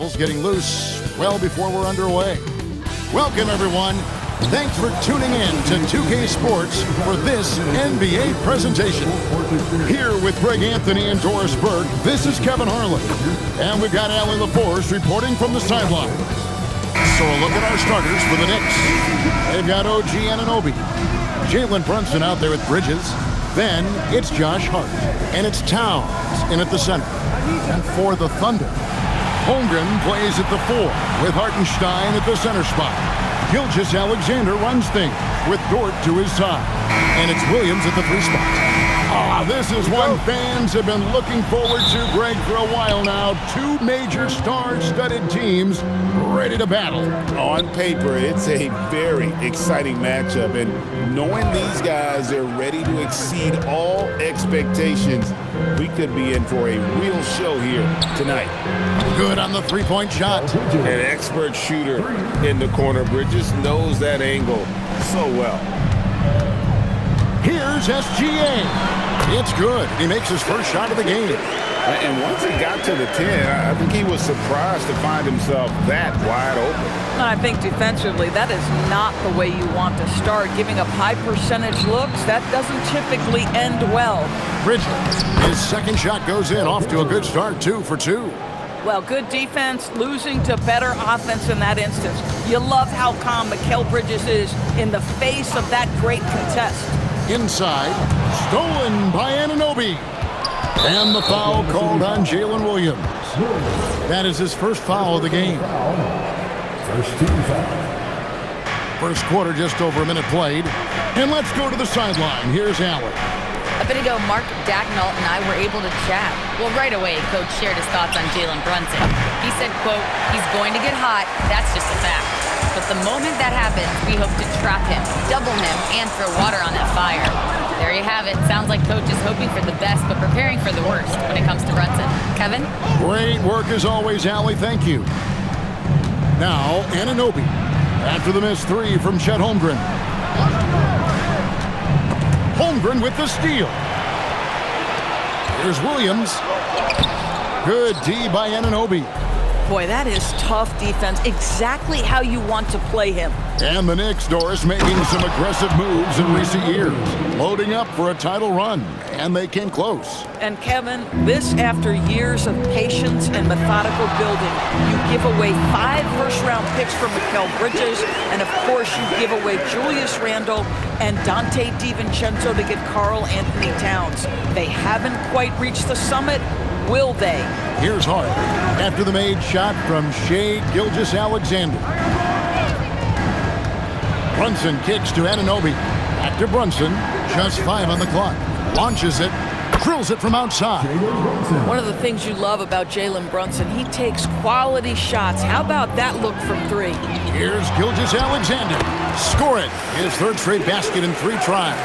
Getting loose well before we're underway. Welcome, everyone. Thanks for tuning in to 2K Sports for this NBA presentation. Here with Greg Anthony and Doris Burke, this is Kevin Harlan. And we've got Allie LaForce reporting from the sideline. So a look at our starters for the Knicks. They've got OG Anunoby, Jalen Brunson out there with Bridges. Then it's Josh Hart. And it's Towns in at the center. And for the Thunder, Holmgren plays at the 4 with Hartenstein at the center spot. Gilgeous-Alexander runs things with Dort to his side. And it's Williams at the 3 spot. This is one fans have been looking forward to, Greg, for a while now. Two major star-studded teams ready to battle. On paper, it's a very exciting matchup. And knowing these guys are ready to exceed all expectations, we could be in for a real show here tonight. Good on the three-point shot. An expert shooter in the corner. Bridges knows that angle so well. Here's SGA. It's good. He makes his first shot of the game. And once he got to the 10, I think he was surprised to find himself that wide open. I think defensively, that is not the way you want to start. Giving up high percentage looks, that doesn't typically end well. Bridges, his second shot goes in, off to a good start, 2 for 2. Well, good defense, losing to better offense in that instance. You love how calm Mikal Bridges is in the face of that great contest. Inside, stolen by Anunoby. And the foul called on Jalen Williams. That is his first foul of the game. First team foul. First quarter, just over a minute played. And let's go to the sideline. Here's Allen. A bit ago, Mark Dagnall and I were able to chat. Well, right away, Coach shared his thoughts on Jalen Brunson. He said, quote, "He's going to get hot. That's just a fact. But the moment that happens, we hope to trap him, double him, and throw water on that fire." There you have it. Sounds like Coach is hoping for the best, but preparing for the worst when it comes to Brunson. Kevin? Great work as always, Allie. Thank you. Now, Anunoby. After the missed 3 from Chet Holmgren. Holmgren with the steal. Here's Williams. Good D by Anunoby. Boy, that is tough defense. Exactly how you want to play him. And the Knicks, Doris, making some aggressive moves in recent years. Loading up for a title run. And they came close. And Kevin, this after years of patience and methodical building. You give away 5 first-round picks for Mikal Bridges. And, of course, you give away Julius Randle and Dante DiVincenzo to get Karl Anthony Towns. They haven't quite reached the summit. Will they? Here's Hart after the made shot from Shai Gilgeous-Alexander. Brunson kicks to Anunoby. Back to Brunson. Just 5 on the clock. Launches it. Drills it from outside. One of the things you love about Jalen Brunson, he takes quality shots. How about that look from 3? Here's Gilgeous-Alexander. Score it. His third straight basket in 3 tries.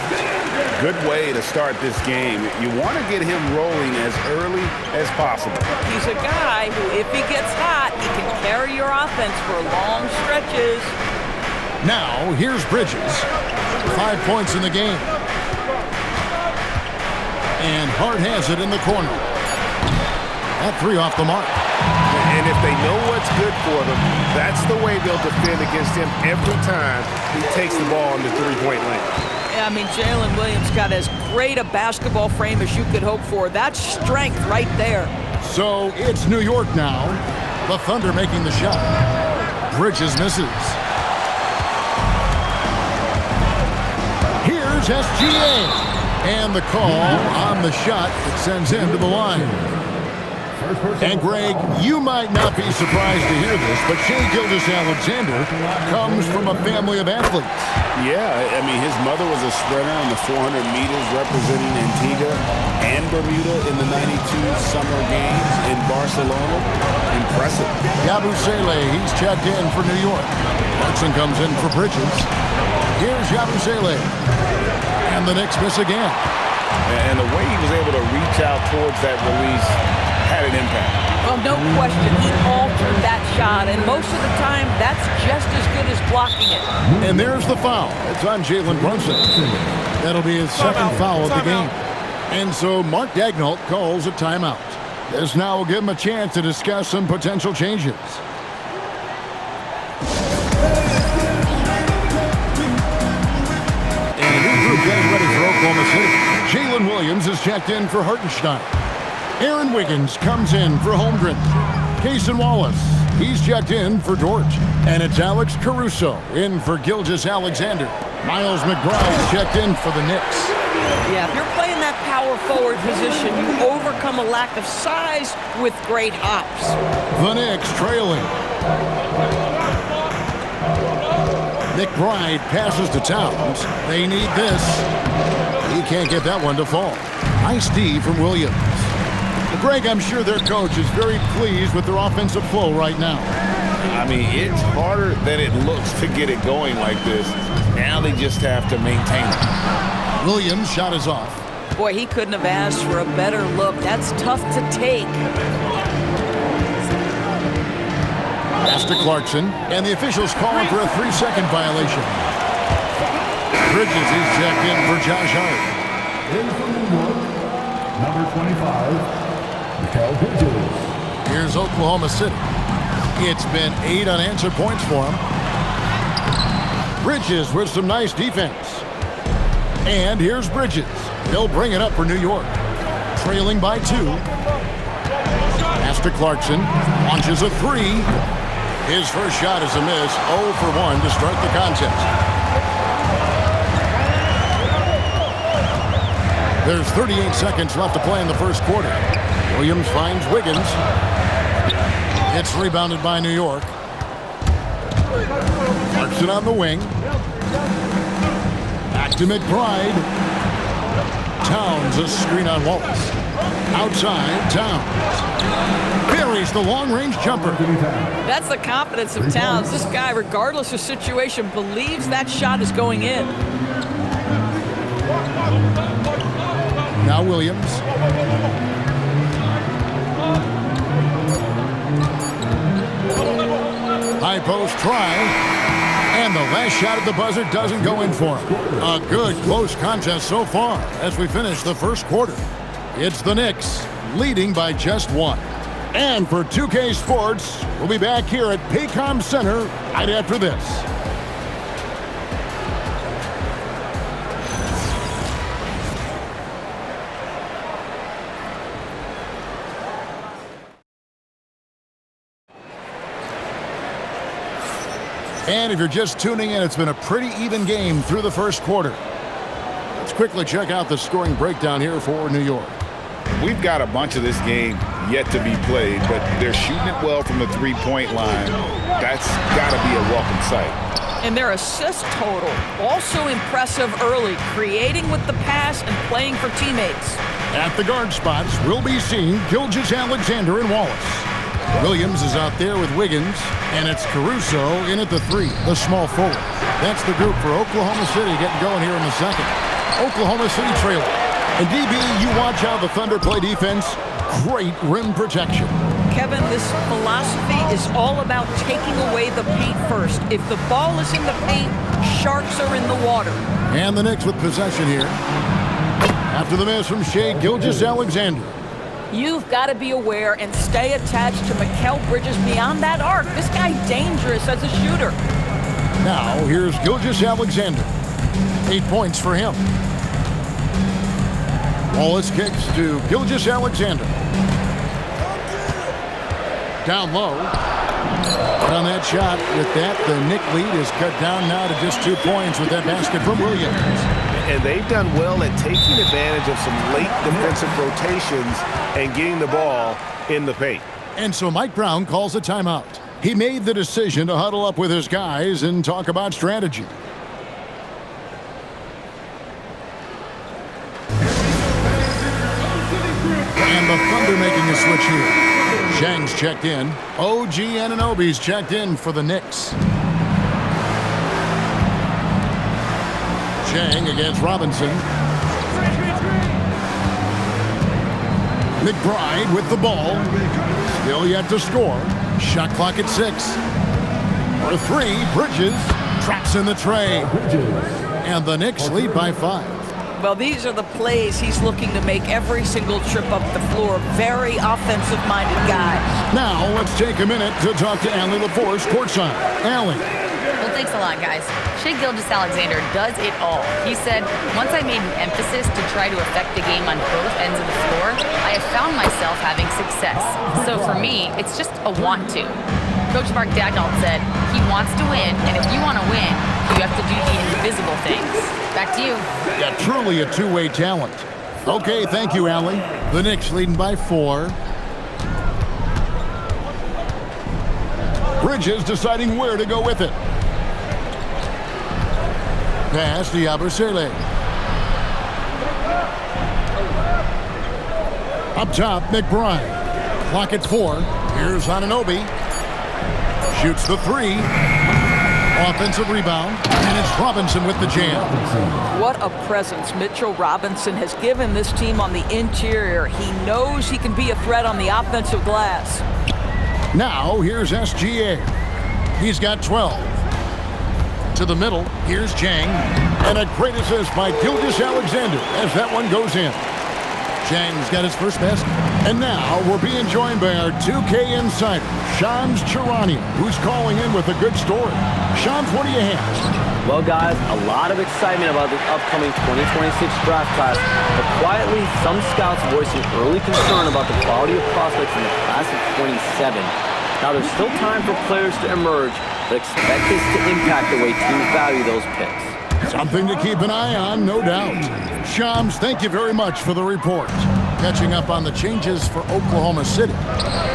Good way to start this game. You want to get him rolling as early as possible. He's a guy who, if he gets hot, he can carry your offense for long stretches. Now, here's Bridges. 5 points in the game. And Hart has it in the corner. That 3 off the mark. And if they know what's good for them, that's the way they'll defend against him every time he takes the ball in the three-point lane. I mean, Jalen Williams got as great a basketball frame as you could hope for. That's strength right there. So it's New York now. The Thunder making the shot. Bridges misses. Here's SGA. And the call on the shot that sends him to the line. And Greg, you might not be surprised to hear this, but Shai Gilgeous-Alexander comes from a family of athletes. Yeah, I mean, his mother was a sprinter on the 400 meters representing Antigua and Bermuda in the 92 Summer Games in Barcelona. Impressive. Yabusele, he's checked in for New York. Brunson comes in for Bridges. Here's Yabusele. And the Knicks miss again. And the way he was able to reach out towards that release had an impact. Well, no question. He altered that shot, and most of the time, that's just as good as blocking it. And there's the foul. It's on Jalen Brunson. That'll be his second foul of the game. And so Mark Dagnall calls a timeout. This now will give him a chance to discuss some potential changes. And a new group getting ready for Oklahoma City. Jalen Williams is checked in for Hartenstein. Aaron Wiggins comes in for Holmgren. Cason Wallace, he's checked in for Dort. And it's Alex Caruso in for Gilgeous-Alexander. Miles McBride checked in for the Knicks. Yeah, if you're playing that power forward position, you overcome a lack of size with great hops. The Knicks trailing. McBride passes to Towns. They need this. He can't get that one to fall. Nice D from Williams. Greg, I'm sure their coach is very pleased with their offensive flow right now. I mean, it's harder than it looks to get it going like this. Now they just have to maintain it. Williams' shot is off. Boy, he couldn't have asked for a better look. That's tough to take. Pass to Clarkson, and the officials call him for a 3-second violation. Bridges is checked in for Josh Hart. In for New York, number 25, Mikal Bridges. Here's Oklahoma City. It's been 8 unanswered points for him. Bridges with some nice defense. And here's Bridges. He'll bring it up for New York. Trailing by 2. Pass to Clarkson. Launches a 3. His first shot is a miss. 0 for 1 to start the contest. There's 38 seconds left to play in the first quarter. Williams finds Wiggins. It's rebounded by New York. Clarkson on the wing. Back to McBride. Towns, a screen on Wallace. Outside, Towns. Buries the long-range jumper. That's the confidence of Towns. This guy, regardless of situation, believes that shot is going in. Now Williams. High post try. And the last shot at the buzzer doesn't go in for him. A good close contest so far as we finish the first quarter. It's the Knicks leading by just 1. And for 2K Sports, we'll be back here at Paycom Center right after this. And if you're just tuning in, it's been a pretty even game through the first quarter. Let's quickly check out the scoring breakdown here for New York. We've got a bunch of this game yet to be played, but they're shooting it well from the three-point line. That's got to be a welcome sight. And their assist total, also impressive early, creating with the pass and playing for teammates. At the guard spots, we'll be seeing Gilgeous-Alexander and Wallace. Williams is out there with Wiggins, and it's Caruso in at the 3, the small forward. That's the group for Oklahoma City getting going here in the second. Oklahoma City trailing. And DB, you watch how the Thunder play defense. Great rim protection. Kevin, this philosophy is all about taking away the paint first. If the ball is in the paint, sharks are in the water. And the Knicks with possession here. After the miss from Shai Gilgeous-Alexander. You've got to be aware and stay attached to Mikal Bridges beyond that arc. This guy's dangerous as a shooter. Now, here's Gilgeous-Alexander. 8 points for him. Wallace kicks to Gilgeous-Alexander. Down low. But on that shot, with that, the Knick lead is cut down now to just 2 points with that basket from Williams. And they've done well at taking advantage of some late defensive rotations and getting the ball in the paint. And so Mike Brown calls a timeout. He made the decision to huddle up with his guys and talk about strategy. And the Thunder making a switch here. Zhang's checked in. OG Anunoby's checked in for the Knicks. Zhang against Robinson. McBride with the ball. Still yet to score. Shot clock at 6. For 3, Bridges traps in the tray. And the Knicks lead by 5. Well, these are the plays he's looking to make every single trip up the floor. Very offensive-minded guy. Now, let's take a minute to talk to Allie LaForce courtside. Allie. Well, thanks a lot, guys. Shai Gilgeous-Alexander does it all. He said, once I made an emphasis to try to affect the game on both ends of the floor, I have found myself having success. So for me, it's just a want to. Coach Mark Daigneault said, he wants to win, and if you want to win, you have to do the invisible things. Back to you. Yeah, truly a two-way talent. Okay, thank you, Allie. The Knicks leading by 4. Bridges deciding where to go with it. Pass to Yabusele. Up top, McBride. Clock at 4. Here's Anunoby. Shoots the 3. Offensive rebound. And it's Robinson with the jam. What a presence Mitchell Robinson has given this team on the interior. He knows he can be a threat on the offensive glass. Now, here's SGA. He's got 12. To the middle, here's Jang. And a great assist by Gilgeous-Alexander as that one goes in. Jang's got his first basket. And now we're being joined by our 2K insider, Shams Charania, who's calling in with a good story. Shams, what do you have? Well, guys, a lot of excitement about the upcoming 2026 draft class, but quietly, some scouts voicing early concern about the quality of prospects in the class of 27. Now, there's still time for players to emerge, but expect this to impact the way teams value those picks. Something to keep an eye on, no doubt. Shams, thank you very much for the report. Catching up on the changes for Oklahoma City.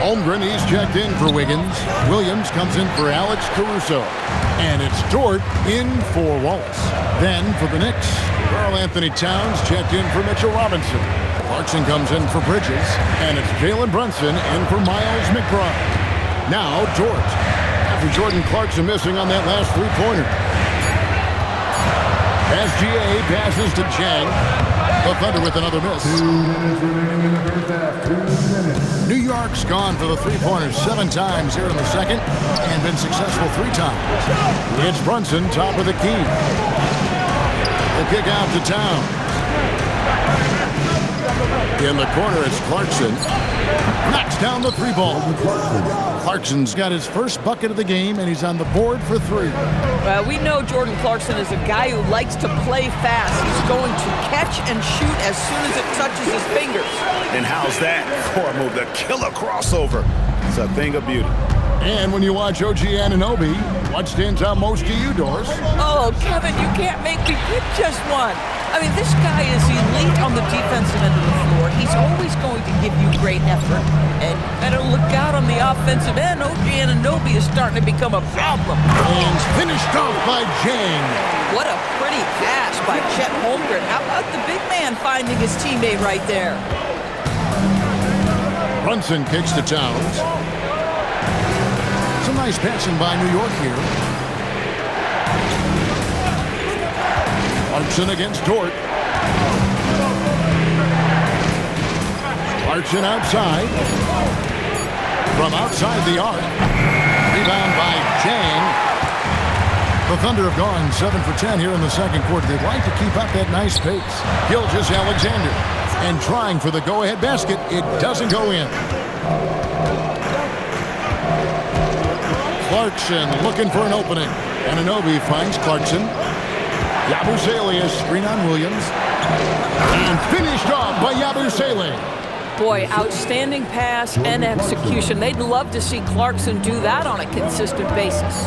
Holmgren, he's checked in for Wiggins. Williams comes in for Alex Caruso. And it's Dort in for Wallace. Then for the Knicks, Karl Anthony Towns checked in for Mitchell Robinson. Clarkson comes in for Bridges. And it's Jalen Brunson in for Miles McBride. Now Dort. After Jordan Clarkson missing on that last three-pointer. SGA passes to Chang. The Thunder with another miss. 2 minutes remaining in the first half. 2 minutes. New York's gone for the three-pointers 7 times here in the second and been successful 3 times. It's Brunson, top of the key. The kick out to Town. In the corner, it's Clarkson. Knocks down the 3-ball. Clarkson's got his first bucket of the game, and he's on the board for 3. We know Jordan Clarkson is a guy who likes to play fast. He's going to catch and shoot as soon as it touches his fingers. And how's that for a move? The killer crossover. It's a thing of beauty. And when you watch OG Anunoby, what stands out most to you, Doris? Oh, Kevin, you can't make me pick just one. I mean, this guy is elite on the defensive end of the floor. He's always going to give you great effort. And better look out on the offensive end. OG Anunoby is starting to become a problem. And finished off by Jang. What a pretty pass by Chet Holmgren. How about the big man finding his teammate right there? Brunson kicks to Towns. Some nice passing by New York here. Clarkson against Dort. Clarkson outside. From outside the arc. Rebound by Jang. The Thunder have gone 7 for 10 here in the second quarter. They'd like to keep up that nice pace. Gilgeous-Alexander. And trying for the go-ahead basket. It doesn't go in. Clarkson looking for an opening. Anunoby finds Clarkson. Yabusele is screen on Williams. And finished off by Yabusele. Boy, outstanding pass and execution. They'd love to see Clarkson do that on a consistent basis.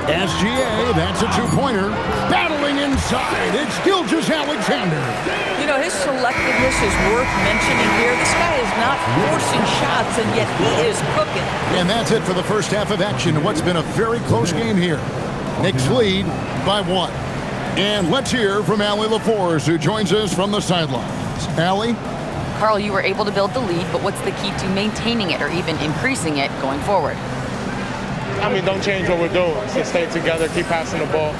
SGA, that's a 2-pointer. Battling inside, it's Gilgeous-Alexander. You know, his selectiveness is worth mentioning here. This guy is not forcing shots, and yet he is cooking. And that's it for the first half of action in what's been a very close game here. Knicks lead by 1. And let's hear from Allie LaForce, who joins us from the sidelines. Allie? Karl, you were able to build the lead, but what's the key to maintaining it or even increasing it going forward? I mean, don't change what we're doing. Just stay together, keep passing the ball,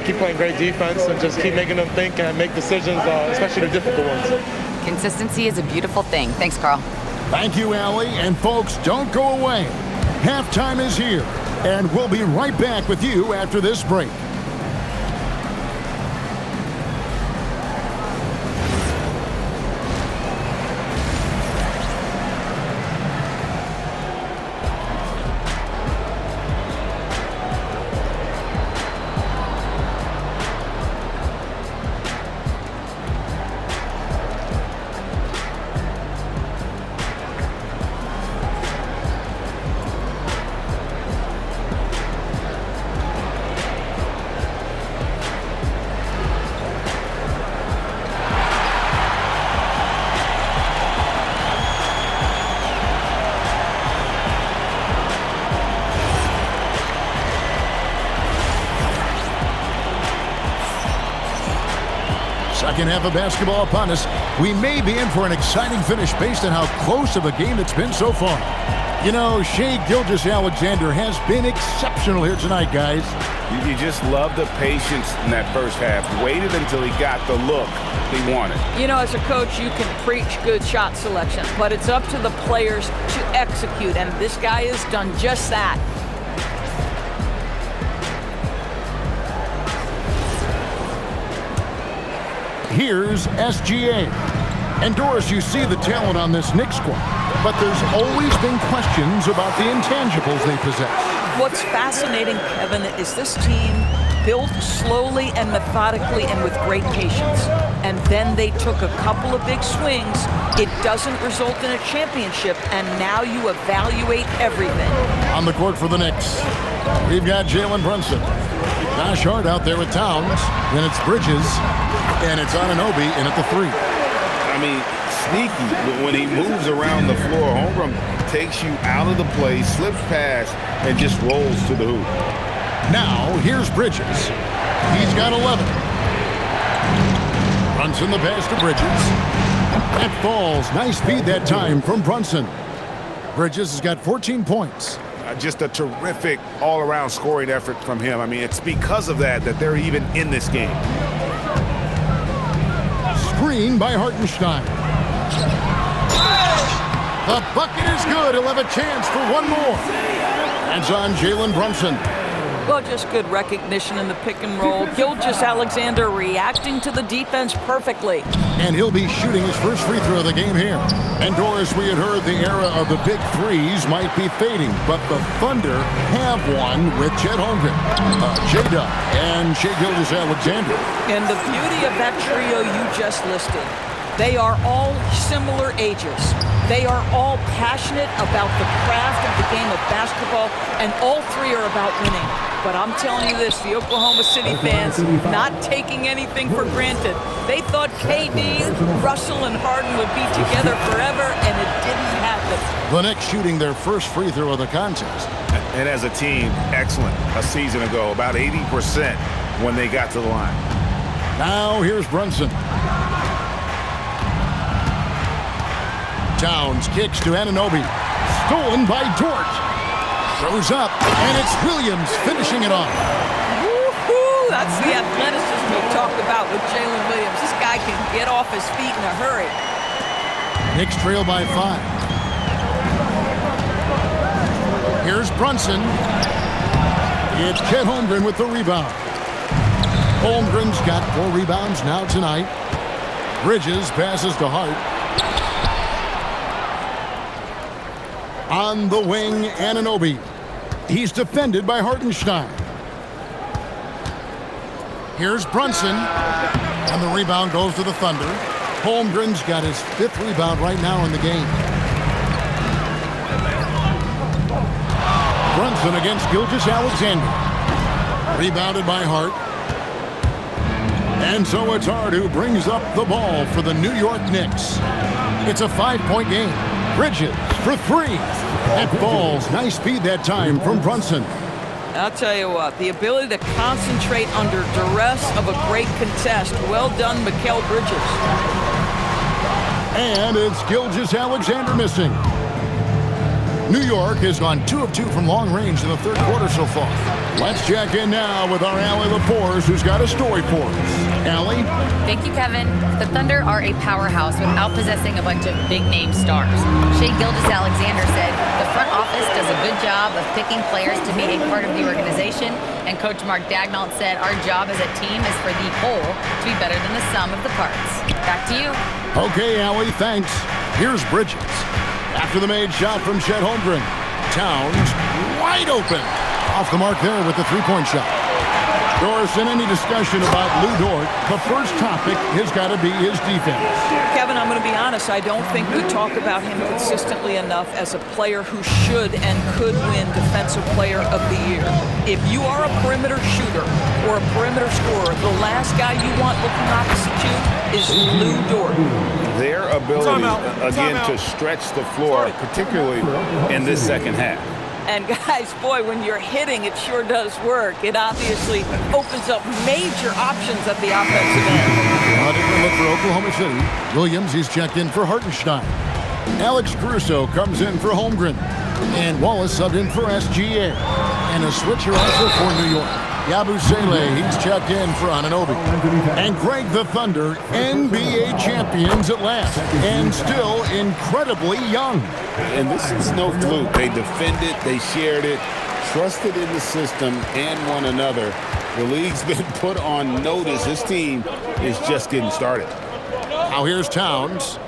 keep playing great defense, and just keep making them think and make decisions, especially the difficult ones. Consistency is a beautiful thing. Thanks, Karl. Thank you, Allie. And folks, don't go away. Halftime is here, and we'll be right back with you after this break. second half of basketball upon us. We may be in for an exciting finish based on how close of a game it's been so far. You know, Shai Gilgeous-Alexander has been exceptional here tonight, guys. You just love the patience in that first half. Waited until he got the look he wanted. You know, as a coach, you can preach good shot selection, but it's up to the players to execute, and this guy has done just that. Here's SGA. And Doris, you see the talent on this Knicks squad, but there's always been questions about the intangibles they possess. What's fascinating, Kevin, is this team built slowly and methodically and with great patience. And then they took a couple of big swings. It doesn't result in a championship, and now you evaluate everything. On the court for the Knicks, we've got Jalen Brunson. Josh Hart out there with Towns. Then it's Bridges, and it's Anunoby in at the 3. I mean, sneaky. When he moves around the floor, Holmgren takes you out of the play, slips past, and just rolls to the hoop. Now, here's Bridges. He's got 11. Brunson the pass to Bridges. That falls. Nice speed that time from Brunson. Bridges has got 14 points. Just a terrific all-around scoring effort from him. I mean, it's because of that they're even in this game. Screen by Hartenstein. The bucket is good. He'll have a chance for one more. That's on Jalen Brunson. Well, just good recognition in the pick and roll. Gilgeous-Alexander reacting to the defense perfectly. And he'll be shooting his first free throw of the game here. And Doris, we had heard the era of the big threes might be fading, but the Thunder have one with Chet Holmgren, J-Dub, and Shai Gilgeous-Alexander. And the beauty of that trio you just listed, they are all similar ages. They are all passionate about the craft of the game of basketball, and all three are about winning. But I'm telling you this, the Oklahoma City fans not taking anything for granted. They thought KD, Russell, and Harden would be together forever, and it didn't happen. The Knicks shooting their first free throw of the contest. And as a team, excellent a season ago, about 80% when they got to the line. Now here's Brunson. Towns kicks to Anunoby. Stolen by Dort. Throws up, and it's Williams finishing it off. Woo-hoo! That's the athleticism we talked about with Jalen Williams. This guy can get off his feet in a hurry. Knicks trail by 5. Here's Brunson. It's Chet Holmgren with the rebound. Holmgren's got 4 rebounds now tonight. Bridges passes to Hart. On the wing, Anunoby. He's defended by Hartenstein. Here's Brunson. And the rebound goes to the Thunder. Holmgren's got his 5th rebound right now in the game. Brunson against Gilgeous-Alexander. Rebounded by Hart. And so it's Hart who brings up the ball for the New York Knicks. It's a 5-point game. Bridges for 3. That falls. Nice speed that time from Brunson. I'll tell you what, the ability to concentrate under duress of a great contest. Well done, Mikal Bridges. And it's Gilgeous-Alexander missing. New York has gone 2 of 2 from long range in the 3rd quarter so far. Let's check in now with our Allie Laporte, who's got a story for us. Allie? Thank you, Kevin. The Thunder are a powerhouse without possessing a bunch of big-name stars. Shai Gilgeous-Alexander said the front office does a good job of picking players to be a part of the organization, and Coach Mark Daigneault said our job as a team is for the whole to be better than the sum of the parts. Back to you. Okay, Allie, thanks. Here's Bridges. After the made shot from Chet Holmgren. Towns wide open. Off the mark there with the 3-point shot. Doris, in any discussion about Lou Dort, the first topic has got to be his defense. Kevin, I'm going to be honest. I don't think we talk about him consistently enough as a player who should and could win Defensive Player of the Year. If you are a perimeter shooter or a perimeter scorer, the last guy you want looking opposite you is Lou Dort. Their ability, again, to stretch the floor, particularly in this second half. And guys, boy, when you're hitting, it sure does work. It obviously opens up major options at the offensive end. A different look for Oklahoma City. Williams, he's checked in for Hartenstein. Alex Caruso comes in for Holmgren. And Wallace subbed in for SGA. And a switcher also for New York. Yabusele, he's checked in for Anunoby. And Greg the Thunder, NBA champions at last. And still incredibly young. And this is no fluke. They defended, they shared it, trusted in the system and one another. The league's been put on notice. This team is just getting started. Now here's Towns.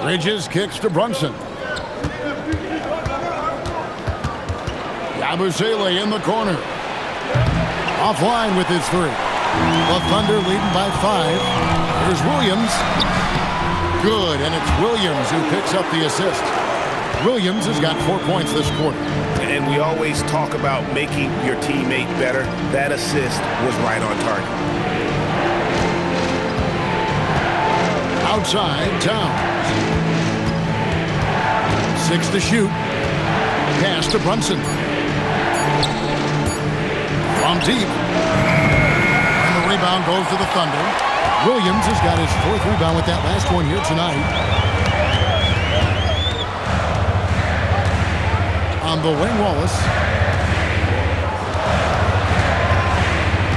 Bridges kicks to Brunson. Yabusele in the corner. Offline with his three. The Thunder leading by 5. Here's Williams. Good, and it's Williams who picks up the assist. Williams has got 4 points this quarter. And we always talk about making your teammate better. That assist was right on target. Outside, Towns. 6 to shoot. Pass to Brunson. From deep. And the rebound goes to the Thunder. Williams has got his 4th rebound with that last one here tonight. On the wing, Wallace.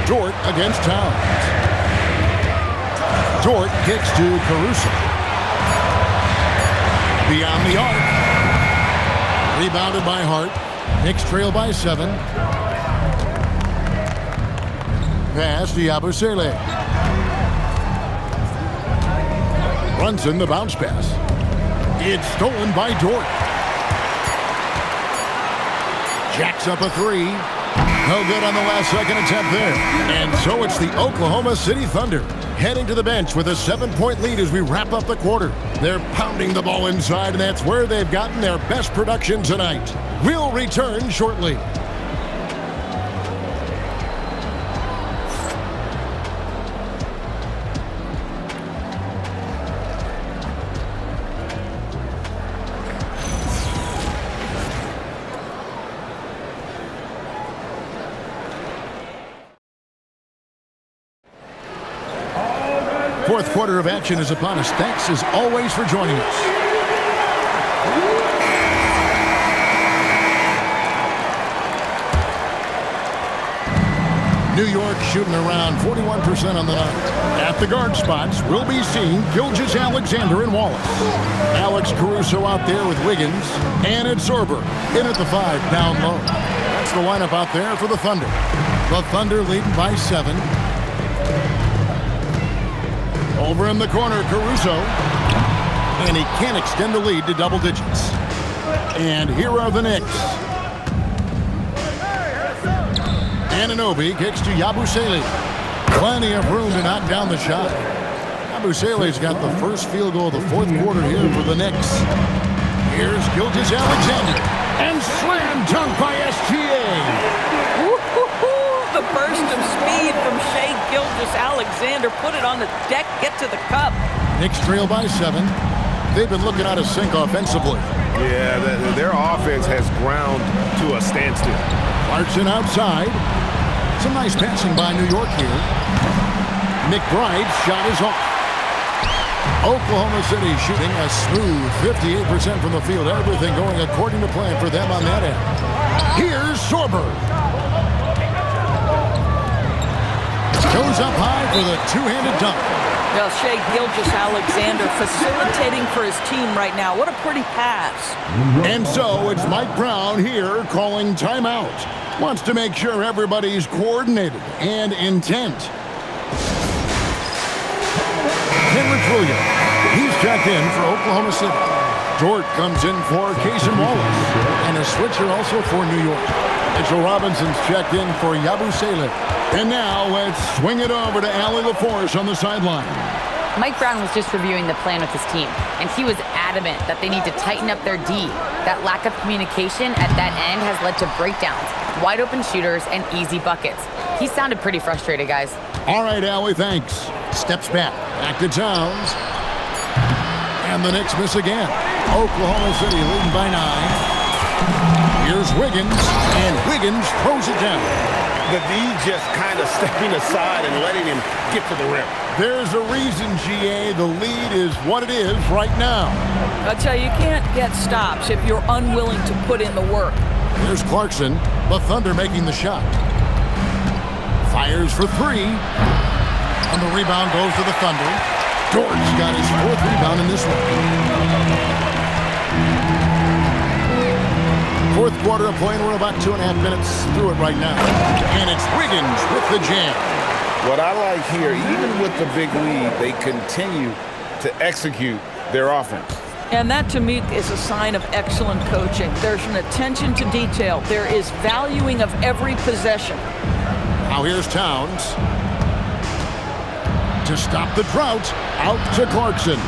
Dort against Towns. Dort kicks to Caruso. Beyond the arc. Rebounded by Hart. Knicks trail by 7. Pass to Yabusele. Brunson, the bounce pass. It's stolen by Dort. Jacks up a 3. No good on the last second attempt there. And so it's the Oklahoma City Thunder heading to the bench with a 7-point lead as we wrap up the quarter. They're pounding the ball inside, and that's where they've gotten their best production tonight. We'll return shortly. Fourth quarter of action is upon us. Thanks as always for joining us. New York shooting around 41% on the night. At the guard spots, we'll be seeing Gilgeous-Alexander and Wallace. Alex Caruso out there with Wiggins. And it's Sorber in at the 5 down low. That's the lineup out there for the Thunder. The Thunder leading by 7. Over in the corner, Caruso. And he can't extend the lead to double digits. And here are the Knicks. Anunoby kicks to Yabusele. Plenty of room to knock down the shot. Yabusele's got the first field goal of the fourth quarter here for the Knicks. Here's Gilgeous-Alexander. And slam dunk by SGA. The burst of speed from Shai Gilgeous-Alexander. Put it on the deck, get to the cup. Knicks trail by 7. They've been looking out of sync offensively. Yeah, their offense has ground to a standstill. Clarkson outside. Some nice passing by New York here. McBride's shot is off. Oklahoma City shooting a smooth 58% from the field. Everything going according to plan for them on that end. Here's Sorber. Goes up high for the two-handed dunk. Well, Shai Gilgeous-Alexander facilitating for his team right now. What a pretty pass. And so it's Mike Brown here calling timeout. Wants to make sure everybody's coordinated and intent. Kenrich Williams. He's checked in for Oklahoma City. Dort comes in for Casey Wallace. And a switcher also for New York. Mitchell Robinson's checked in for Yabusele. And now let's swing it over to Allie LaForce on the sideline. Mike Brown was just reviewing the plan with his team, and he was adamant that they need to tighten up their D. That lack of communication at that end has led to breakdowns, wide open shooters, and easy buckets. He sounded pretty frustrated, guys. All right, Allie, thanks. Steps back to Towns. And the Knicks miss again. Oklahoma City leading by 9. Here's Wiggins, and Wiggins throws it down. The D just kind of stepping aside and letting him get to the rim. There's a reason, GA, the lead is what it is right now. I tell you, you can't get stops if you're unwilling to put in the work. Here's Clarkson, the Thunder making the shot. Fires for three. And the rebound goes to the Thunder. Dort's got his fourth rebound in this one. Fourth quarter of play, and we're about 2.5 minutes through it right now. And it's Wiggins with the jam. What I like here, even with the big lead, they continue to execute their offense. And that, to me, is a sign of excellent coaching. There's an attention to detail. There is valuing of every possession. Now here's Towns. To stop the drought, out to Clarkson.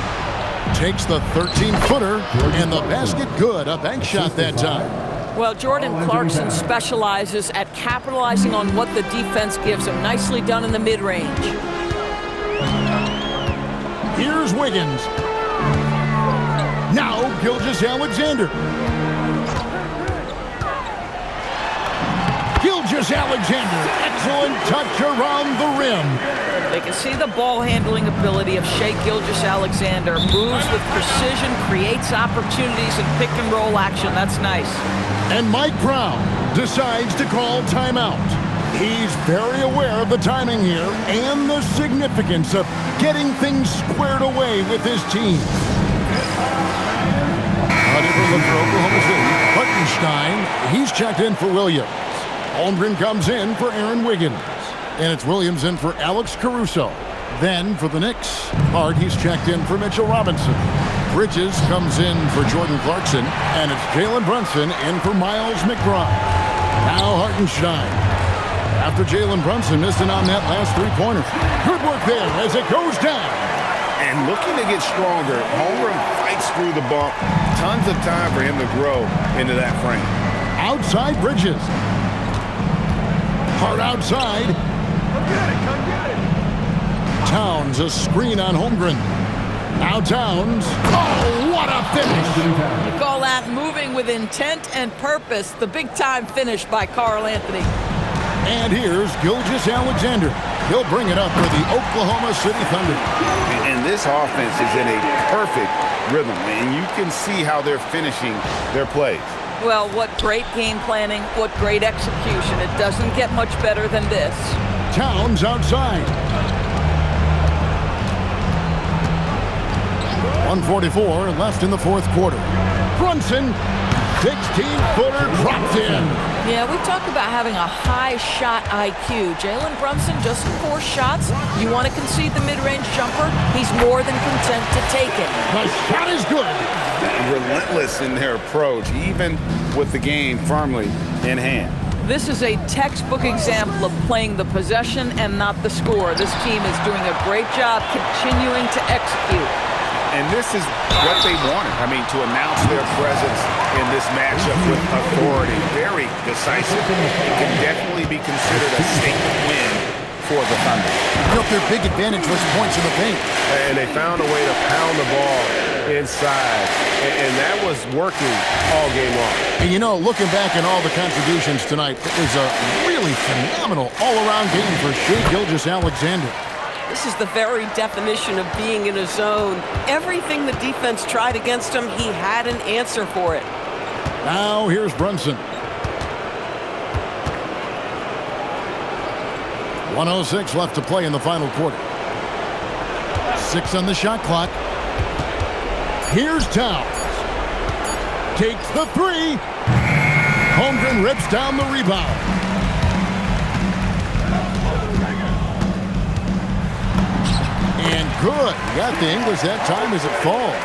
Takes the 13-footer, and the basket good. A bank shot that time. Well, Jordan Clarkson specializes at capitalizing on what the defense gives him. Nicely done in the mid-range. Here's Wiggins. Now Gilgeous-Alexander. Gilgeous-Alexander, excellent touch around the rim. They can see the ball handling ability of Shai Gilgeous-Alexander. Moves with precision, creates opportunities in pick and roll action. That's nice. And Mike Brown decides to call timeout. He's very aware of the timing here and the significance of getting things squared away with his team. For Oklahoma City, Hartenstein, he's checked in for Williams. Holmgren comes in for Aaron Wiggins. And it's Williams in for Alex Caruso. Then for the Knicks, Hart, he's checked in for Mitchell Robinson. Bridges comes in for Jordan Clarkson. And it's Jalen Brunson in for Miles McBride. Now Hartenstein. After Jalen Brunson missing on that last three-pointer. Good work there as it goes down. And looking to get stronger, Holmgren fights through the bump. Tons of time for him to grow into that frame. Outside Bridges. Hart outside. Come get it. Towns, a screen on Holmgren. Now Towns. Oh, what a finish. You call that moving with intent and purpose. The big-time finish by Karl Anthony. And here's Gilgeous-Alexander. He'll bring it up for the Oklahoma City Thunder. And this offense is in a perfect rhythm, and you can see how they're finishing their plays. Well, what great game planning, what great execution. It doesn't get much better than this. Towns outside. 1:44 left in the fourth quarter. Brunson, 16-footer dropped in. Yeah, we talk about having a high shot IQ. Jalen Brunson, just 4 shots. You want to concede the mid-range jumper? He's more than content to take it. The shot is good. Relentless in their approach, even with the game firmly in hand. This is a textbook example of playing the possession and not the score. This team is doing a great job continuing to execute. And this is what they wanted. I mean, to announce their presence in this matchup with authority. Very decisive. It can definitely be considered a statement win for the Thunder. You know, their big advantage was points in the paint. And they found a way to pound the ball inside. And that was working all game long. And you know, looking back at all the contributions tonight, it was a really phenomenal all-around game for Shai Gilgeous-Alexander. This is the very definition of being in a zone. Everything the defense tried against him, he had an answer for it. Now here's Brunson. 1:06 left to play in the final quarter. 6 on the shot clock. Here's Towns. Takes the 3. Holmgren rips down the rebound. And good. He got the English that time as it falls.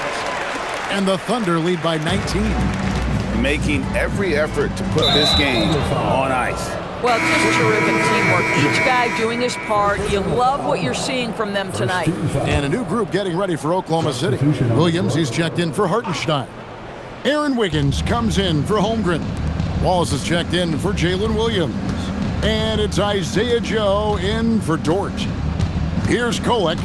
And the Thunder lead by 19. Making every effort to put this game on ice. Well, just terrific teamwork. Each guy doing his part. You love what you're seeing from them tonight. And a new group getting ready for Oklahoma City. Williams, he's checked in for Hartenstein. Aaron Wiggins comes in for Holmgren. Wallace is checked in for Jalen Williams. And it's Isaiah Joe in for Dort. Here's Kolek.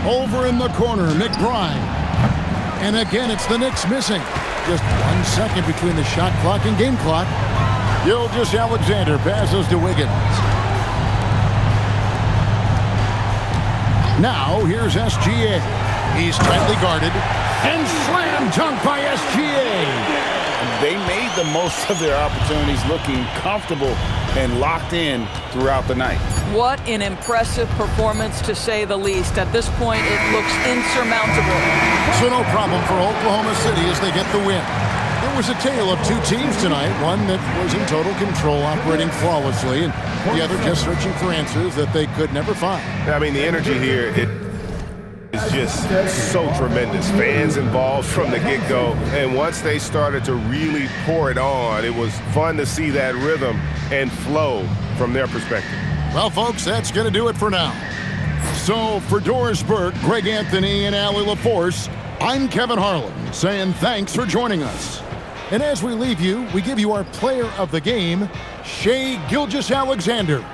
Over in the corner, McBride. And again, it's the Knicks missing. Just 1 second between the shot clock and game clock. Gilgeous-Alexander passes to Wiggins. Now here's SGA. He's tightly guarded and slam dunk by SGA. They made the most of their opportunities, looking comfortable and locked in throughout the night. What an impressive performance, to say the least. At this point, it looks insurmountable. So no problem for Oklahoma City as they get the win. It was a tale of two teams tonight, one that was in total control, operating flawlessly, and the other just searching for answers that they could never find. I mean, the energy here, it is just so tremendous. Fans involved from the get-go, and once they started to really pour it on, it was fun to see that rhythm and flow from their perspective. Well, folks, that's going to do it for now. So for Doris Burke, Greg Anthony, and Allie LaForce, I'm Kevin Harlan saying thanks for joining us. And as we leave you, we give you our player of the game, Shai Gilgeous-Alexander.